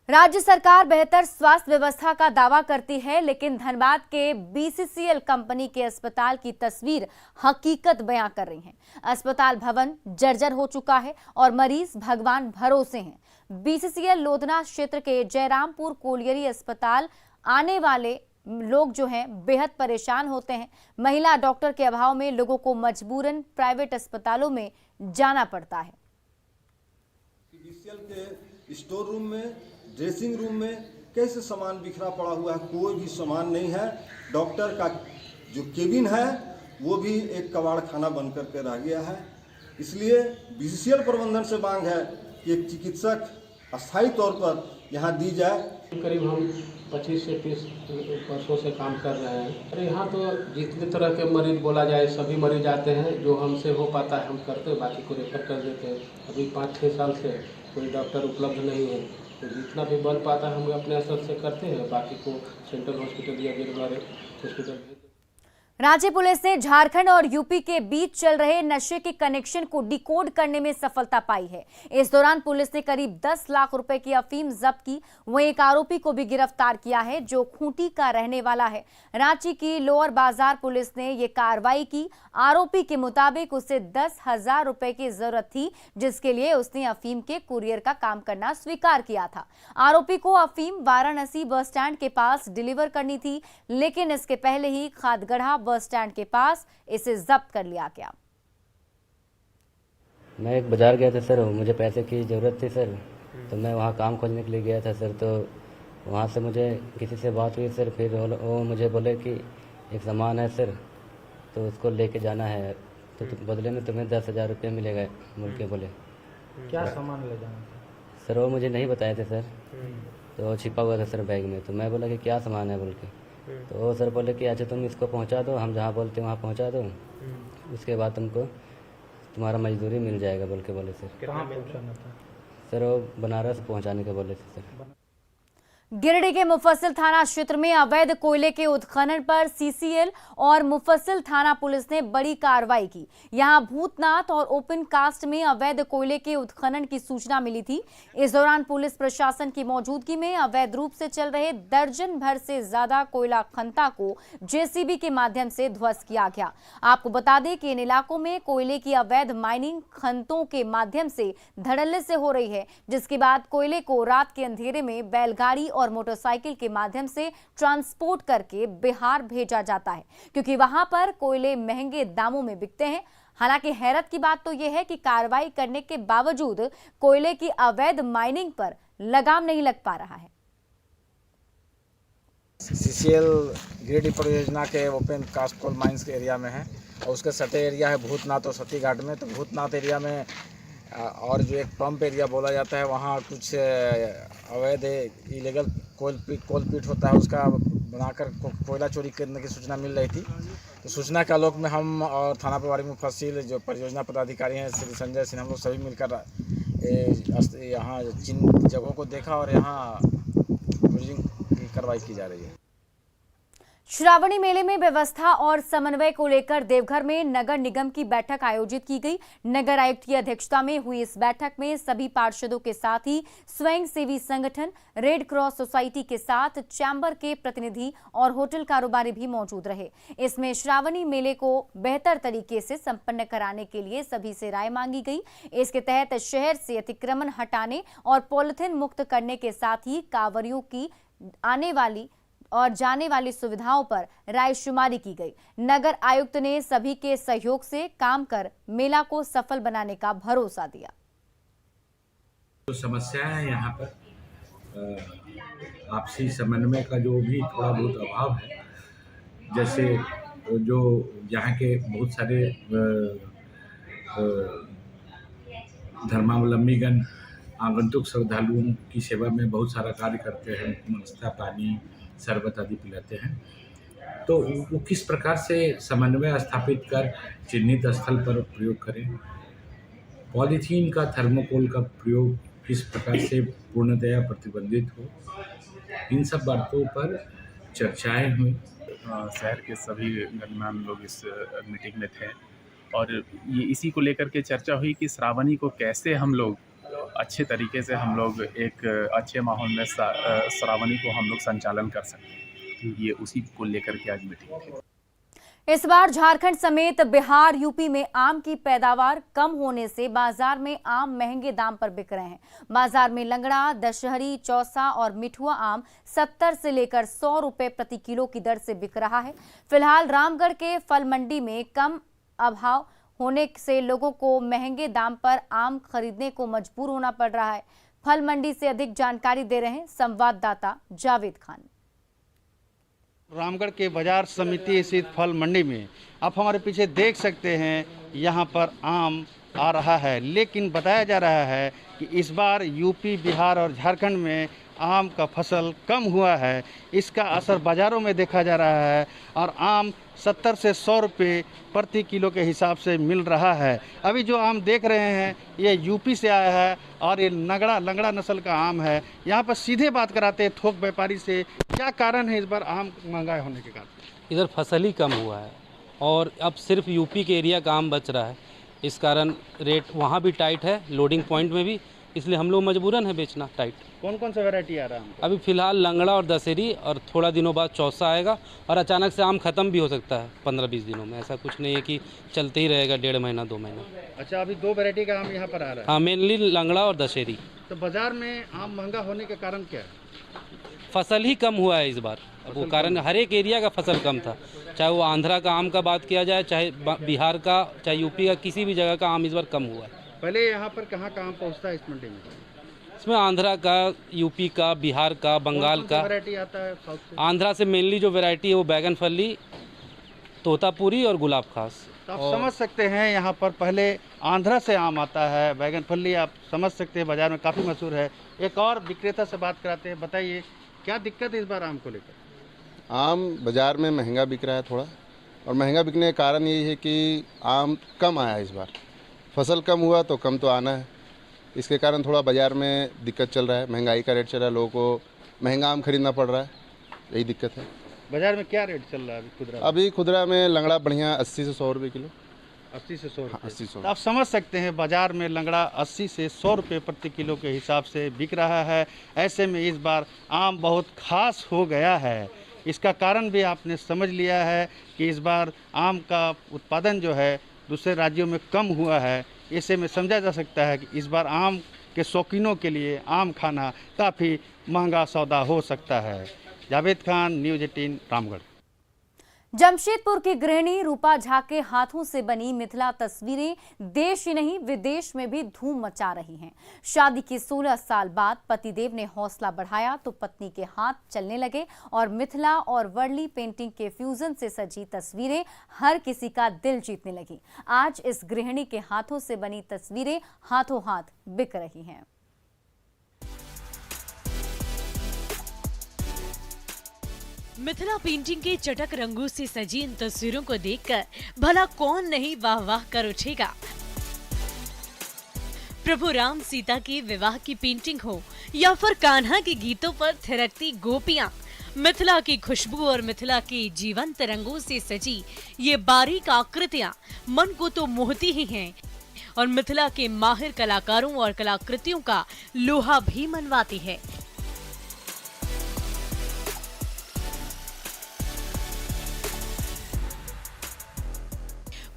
राज्य सरकार बेहतर स्वास्थ्य व्यवस्था का दावा करती है, लेकिन धनबाद के बीसीसीएल कंपनी के अस्पताल की तस्वीर हकीकत बयां कर रही है। अस्पताल भवन जर्जर हो चुका है और मरीज भगवान भरोसे हैं। बीसीसीएल लोधना क्षेत्र के जयरामपुर कोलियरी अस्पताल आने वाले लोग जो हैं बेहद परेशान होते हैं। महिला डॉक्टर के अभाव में लोगों को मजबूरन प्राइवेट अस्पतालों में जाना पड़ता है। बीसीसीएल के स्टोर रूम में, ड्रेसिंग रूम में कैसे सामान बिखरा पड़ा हुआ है, कोई भी सामान नहीं है। डॉक्टर का जो केबिन है वो भी एक कबाड़ खाना बन करके रह गया है। इसलिए बीसीसीएल प्रबंधन से मांग है कि एक चिकित्सक अस्थायी तौर पर यहाँ दी जाए। करीब हम 25 से 30 वर्षों से काम कर रहे हैं और यहाँ तो जितने तरह के मरीज बोला जाए सभी मरीज आते हैं। जो हमसे हो पाता है हम करते हैं, बाकी को रेफर कर देते हैं। अभी 5-6 साल से कोई डॉक्टर उपलब्ध नहीं है, तो जितना भी बन पाता है हम अपने असर से करते हैं, बाकी को सेंट्रल हॉस्पिटल या गिरवारे हॉस्पिटल भेज। रांची पुलिस ने झारखंड और यूपी के बीच चल रहे नशे के कनेक्शन को डिकोड करने में सफलता पाई है। इस दौरान पुलिस ने करीब 10 लाख रुपए की अफीम जब्त की। वहीं एक आरोपी को भी गिरफ्तार किया है जो खूंटी का रहने वाला है। रांची की लोअर बाजार पुलिस ने ये कार्रवाई की। आरोपी के मुताबिक उसे 10,000 रुपए की जरूरत थी, जिसके लिए उसने अफीम के कुरियर का काम करना स्वीकार किया था। आरोपी को अफीम वाराणसी बस स्टैंड के पास डिलीवर करनी थी, लेकिन इसके पहले ही खादगढ़ा बस स्टैंड के पास इसे जब्त कर लिया गया। मैं एक बाजार गया था सर, मुझे पैसे की ज़रूरत थी सर, तो मैं वहाँ काम खोजने के लिए गया था सर। तो वहाँ से मुझे किसी से बात हुई सर, फिर वो मुझे बोले कि एक सामान है सर, तो उसको लेके जाना है, तो बदले में तुम्हें 10,000 रुपये मिलेगा बोल के बोले। क्या सामान ले जाना था सर? वो मुझे नहीं बताए थे सर, तो वो छिपा हुआ था सर बैग में। तो मैं बोला कि क्या सामान है बोल के, तो वो सर बोले कि अच्छा तुम इसको पहुंचा दो, हम जहाँ बोलते हैं वहाँ पहुंचा दो, उसके बाद तुमको तुम्हारा मजदूरी मिल जाएगा बोल के बोले सर। कहाँ पहुँचाना था सर? वो बनारस पहुंचाने के बोले थे सर। गिरिडीह के मुफस्सिल थाना क्षेत्र में अवैध कोयले के उत्खनन पर सीसीएल और मुफस्सिल थाना पुलिस ने बड़ी कार्रवाई की। यहां भूतनाथ और ओपन कास्ट में अवैध कोयले के उत्खनन की सूचना मिली थी। इस दौरान पुलिस प्रशासन की मौजूदगी में अवैध रूप से चल रहे दर्जन भर से ज्यादा कोयला खंता को जेसीबी के माध्यम से ध्वस्त किया गया। आपको बता दें कि इन इलाकों में कोयले की अवैध माइनिंग खंतों के माध्यम से धड़ल्ले से हो रही है, जिसके बाद कोयले को रात के अंधेरे में बैलगाड़ी और मोटरसाइकिल के माध्यम से ट्रांसपोर्ट करके बिहार भेजा जाता है, क्योंकि वहां पर कोयले महंगे दामों में बिकते हैं। हालांकि हैरत की बात तो यह है कि कार्रवाई करने के बावजूद कोयले की अवैध माइनिंग पर लगाम नहीं लग पा रहा है। सीसीएल गिरिडीह परियोजना के ओपन कास्ट कोल माइंस के एरिया में है और उसके सटे एरिया है भूतनाथ और सती घाट में। तो भूतनाथ एरिया में और जो एक पंप एरिया बोला जाता है, वहाँ कुछ अवैध इलीगल कोल पीट होता है, उसका बनाकर कोयला चोरी करने की सूचना मिल रही थी। तो सूचना के आलोक में हम और थाना प्रभारी मुफस्सिल जो परियोजना पदाधिकारी हैं श्री संजय सिंह, हम लोग सभी मिलकर यहाँ जिन जगहों को देखा और यहाँ की कार्रवाई की जा रही है। श्रावणी मेले में व्यवस्था और समन्वय को लेकर देवघर में नगर निगम की बैठक आयोजित की गई। नगर आयुक्त की अध्यक्षता में हुई इस बैठक में सभी पार्षदों के साथ ही स्वयंसेवी संगठन, रेड क्रॉस सोसाइटी के साथ चैम्बर के प्रतिनिधि और होटल कारोबारी भी मौजूद रहे। इसमें श्रावणी मेले को बेहतर तरीके से संपन्न कराने के लिए सभी से राय मांगी गई। इसके तहत शहर से अतिक्रमण हटाने और पॉलिथीन मुक्त करने के साथ ही कांवरियों की आने वाली और जाने वाली सुविधाओं पर रायशुमारी की गई। नगर आयुक्त ने सभी के सहयोग से काम कर मेला को सफल बनाने का भरोसा दिया। जो समस्याएं हैं यहाँ पर आपसी समन्वय का जो भी थोड़ा बहुत अभाव है, जैसे जो यहाँ के बहुत सारे धर्मावलंबीगण आगंतुक श्रद्धालुओं की सेवा में बहुत सारा कार्य करते हैं, नाश्ता पानी शरबत आदि पिलाते हैं। तो वो किस प्रकार से समन्वय स्थापित कर चिन्हित स्थल पर प्रयोग करें, पॉलीथीन का थर्मोकोल का प्रयोग किस प्रकार से पूर्णतया प्रतिबंधित हो, इन सब बातों पर चर्चाएं हुई। शहर के सभी गणमान्य लोग इस मीटिंग में थे और ये इसी को लेकर के चर्चा हुई कि श्रावणी को कैसे हम लोग अच्छे तरीके से हम लोग एक अच्छे माहौल में श्रावणी को हम लोग संचालन कर सकें। ये उसी को लेकर के आज मीटिंग थी। इस बार झारखंड समेत बिहार, यूपी में आम की पैदावार कम होने से बाजार में आम महंगे दाम पर बिक रहे हैं। बाजार में लंगड़ा, दशहरी, चौसा और मिठुआ आम 70 से लेकर 100 रुपए प्रति किलो की दर से बिक रहा है। फिलहाल रामगढ़ के फल मंडी में कम अभाव होने से लोगों को महंगे दाम पर आम खरीदने को मजबूर होना पड़ रहा है। फल मंडी से अधिक जानकारी दे रहे हैं संवाददाता जावेद खान। रामगढ़ के बाजार समिति स्थित फल मंडी में आप हमारे पीछे देख सकते हैं, यहाँ पर आम आ रहा है, लेकिन बताया जा रहा है कि इस बार यूपी, बिहार और झारखंड में आम का फसल कम हुआ है। इसका असर बाज़ारों में देखा जा रहा है और आम 70 से 100 रुपये प्रति किलो के हिसाब से मिल रहा है। अभी जो आम देख रहे हैं ये यूपी से आया है और ये लंगड़ा नस्ल का आम है। यहाँ पर सीधे बात कराते हैं थोक व्यापारी से, क्या कारण है इस बार आम महंगा होने के कारण? इधर फसल ही कम हुआ है और अब सिर्फ यूपी के एरिया का आम बच रहा है, इस कारण रेट वहाँ भी टाइट है, लोडिंग पॉइंट में भी, इसलिए हम लोग मजबूरन है बेचना टाइट। कौन कौन सा वैरायटी आ रहा है? अभी फ़िलहाल लंगड़ा और दशहरी, और थोड़ा दिनों बाद चौसा आएगा और अचानक से आम ख़त्म भी हो सकता है 15-20 दिनों में। ऐसा कुछ नहीं है कि चलते ही रहेगा 1.5 महीना 2 महीना। अच्छा, अभी 2 वैरायटी का आम यहाँ पर आ रहा है? हाँ, मेनली लंगड़ा और दशहरी। तो बाजार में आम महंगा होने के कारण क्या है? फसल ही कम हुआ है इस बार। अब वो कारण हर एक एरिया का फसल कम था, चाहे वो आंध्रा का आम का बात किया जाए, चाहे बिहार का, चाहे यूपी का, किसी भी जगह का आम इस बार कम हुआ है। पहले यहाँ पर कहाँ का आम पहुँचता है इस मंडी में? इसमें आंध्रा का, यूपी का, बिहार का, बंगाल का। वैरायटी आता है साउथ से? आंध्रा से मेनली जो वैरायटी है वो बैगनफली, तोतापुरी और गुलाब खास। तो आप समझ सकते हैं यहाँ पर पहले आंध्रा से आम आता है, बैगनफली आप समझ सकते हैं बाजार में काफ़ी मशहूर है। एक और विक्रेता से बात कराते हैं, बताइए क्या दिक्कत है इस बार आम को लेकर? आम बाज़ार में महंगा बिक रहा है थोड़ा, और महंगा बिकने का कारण यही है कि आम कम आया है इस बार। फसल कम हुआ तो कम तो आना है, इसके कारण थोड़ा बाज़ार में दिक्कत चल रहा है। महंगाई का रेट चल रहा है, लोगों को महंगा आम खरीदना पड़ रहा है, यही दिक्कत है। बाज़ार में क्या रेट चल रहा है अभी खुदरा? अभी खुदरा में लंगड़ा बढ़िया 80 से 100 रुपये किलो। 80 से 100 रुपये? 80 100। तो आप समझ सकते हैं बाज़ार में लंगड़ा 80 से 100 रुपये प्रति किलो के हिसाब से बिक रहा है। ऐसे में इस बार आम बहुत खास हो गया है। इसका कारण भी आपने समझ लिया है कि इस बार आम का उत्पादन जो है दूसरे राज्यों में कम हुआ है। ऐसे में समझा जा सकता है कि इस बार आम के शौकीनों के लिए आम खाना काफ़ी महंगा सौदा हो सकता है। जावेद खान, न्यूज़ 18 रामगढ़। जमशेदपुर की गृहिणी रूपा झा के हाथों से बनी मिथिला तस्वीरें देश ही नहीं विदेश में भी धूम मचा रही हैं। शादी के 16 साल बाद पतिदेव ने हौसला बढ़ाया तो पत्नी के हाथ चलने लगे और मिथिला और वर्ली पेंटिंग के फ्यूजन से सजी तस्वीरें हर किसी का दिल जीतने लगी। आज इस गृहिणी के हाथों से बनी तस्वीरें हाथों हाथ बिक रही हैं। मिथिला पेंटिंग के चटक रंगों से सजी इन तस्वीरों को देखकर भला कौन नहीं वाह वाह कर उठेगा। प्रभु राम सीता के विवाह की पेंटिंग हो या फिर कान्हा के गीतों पर थिरकती गोपियां, मिथिला की खुशबू और मिथिला के जीवंत रंगों से सजी ये बारीक आकृतियां मन को तो मोहती ही हैं और मिथिला के माहिर कलाकारों और कलाकृतियों का लोहा भी मनवाती है।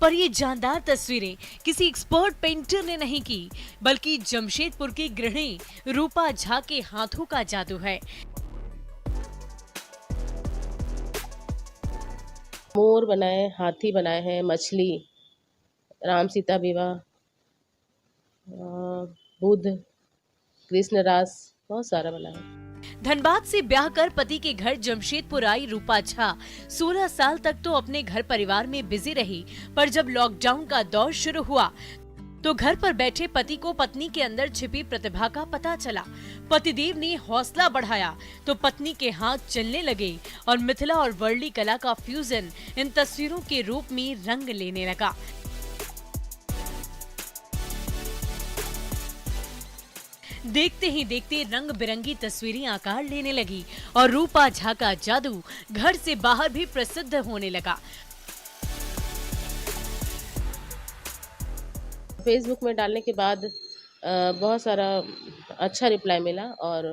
पर ये जानदार तस्वीरें किसी एक्सपर्ट पेंटर ने नहीं की, बल्कि जमशेदपुर की गृहिणी रूपा झा के हाथों का जादू है। मोर बनाए, हाथी बनाए हैं, मछली, राम सीता विवाह, बुद्ध, कृष्ण रास, बहुत सारा बनाया है। धनबाद से ब्याह कर पति के घर जमशेदपुर आई रूपा झा 16 साल तक तो अपने घर परिवार में बिजी रही, पर जब लॉकडाउन का दौर शुरू हुआ तो घर पर बैठे पति को पत्नी के अंदर छिपी प्रतिभा का पता चला। पतिदेव ने हौसला बढ़ाया तो पत्नी के हाथ चलने लगे और मिथिला और वर्ली कला का फ्यूजन इन तस्वीरों के रूप में रंग लेने लगा। देखते ही देखते रंग बिरंगी तस्वीरें आकार लेने लगी और रूपा झा का जादू घर से बाहर भी प्रसिद्ध होने लगा। फेसबुक में डालने के बाद बहुत सारा अच्छा रिप्लाई मिला और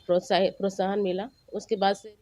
प्रोत्साहन मिला। उसके बाद से